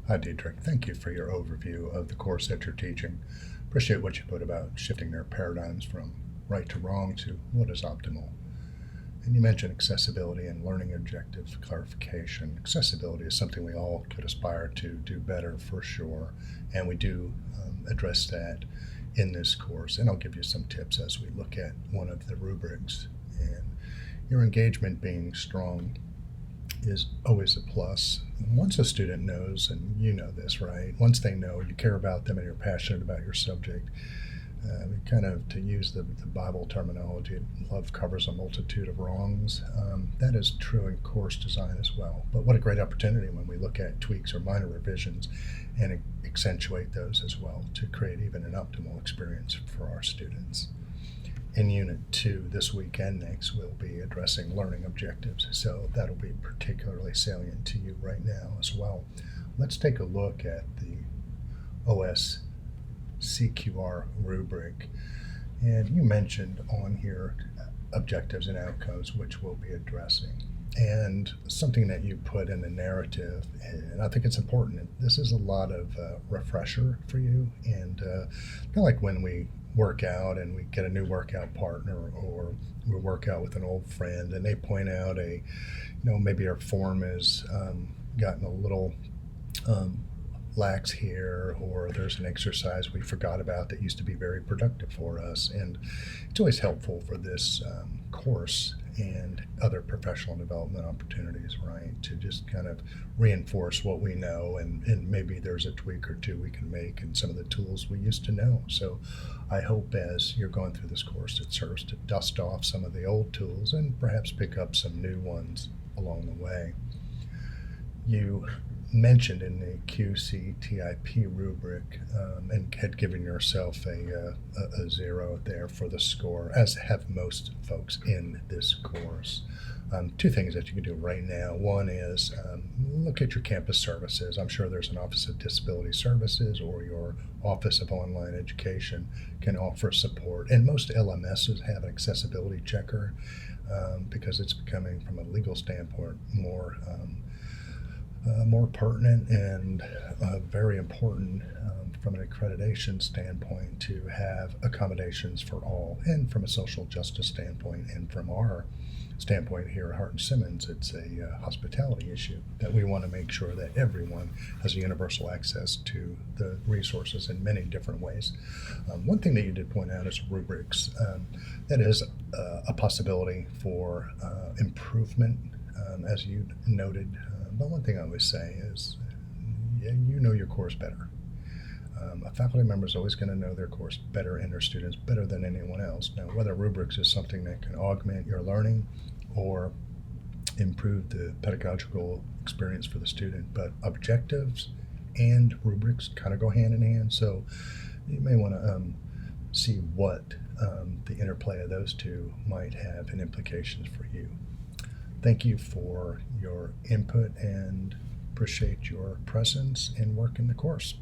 Hi, Diedrich. Thank you for your overview of the course that you're teaching. Appreciate what you put about shifting their paradigms from right to wrong to what is optimal. And you mentioned accessibility and learning objective clarification. Accessibility is something we all could aspire to do better for sure, and we do address that in this course. And I'll give you some tips as we look at one of the rubrics. And your engagement being strong is always a plus. Once a student knows, and you know this, right? Once they know you care about them and you're passionate about your subject, kind of to use the Bible terminology, love covers a multitude of wrongs. That is true in course design as well. But what a great opportunity when we look at tweaks or minor revisions and accentuate those as well to create even an optimal experience for our students. In Unit 2 this week and next, we'll be addressing learning objectives, so that'll be particularly salient to you right now as well. Let's take a look at the OS CQR rubric. And you mentioned on here objectives and outcomes, which we'll be addressing. And something that you put in the narrative, and I think it's important, this is a lot of refresher for you. And kind of like when we work out and we get a new workout partner, or we work out with an old friend and they point out maybe our form has gotten a little lax here, or there's an exercise we forgot about that used to be very productive for us. And it's always helpful for this course and other professional development opportunities, right, to just kind of reinforce what we know, and maybe there's a tweak or two we can make in some of the tools we used to know. So I hope as you're going through this course, it serves to dust off some of the old tools and perhaps pick up some new ones along the way. You mentioned in the QCTIP rubric and had given yourself a 0 there for the score, as have most folks in this course. Two things that you can do right now. One is look at your campus services. I'm sure there's an Office of Disability Services, or your Office of Online Education can offer support. And most LMSs have an accessibility checker because it's becoming, from a legal standpoint, more pertinent and very important from an accreditation standpoint to have accommodations for all, and from a social justice standpoint, and from our standpoint here at Hart&Simmons, it's a hospitality issue that we want to make sure that everyone has universal access to the resources in many different ways. One thing that you did point out is rubrics. That is a possibility for improvement, as you noted. But one thing I always say is, you know your course better. A faculty member is always going to know their course better and their students better than anyone else. Now, whether rubrics is something that can augment your learning or improve the pedagogical experience for the student, but objectives and rubrics kind of go hand in hand. So you may want to see what the interplay of those two might have in implications for you. Thank you for your input and appreciate your presence and work in the course.